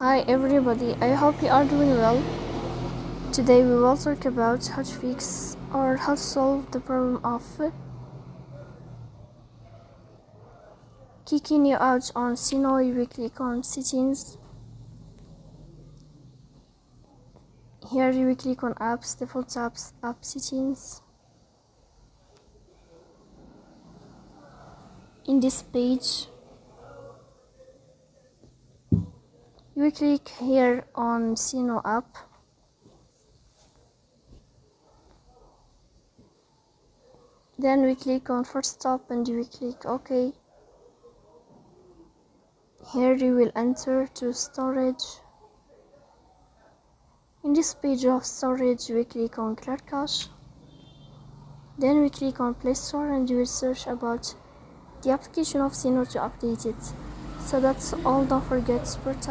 Hi everybody, I hope you are doing well. Today we will talk about how to fix or how to solve the problem of kicking you out on Suno. You will click on settings. Here you will click on apps, default apps, app settings. In this page you will click here on Suno app. Then we click on first stop and you will click OK. Here you will enter to storage. In this page of storage we click on clear cache. Then we click on Play Store and you will search about the application of Suno to update it. So that's all. Don't forget to support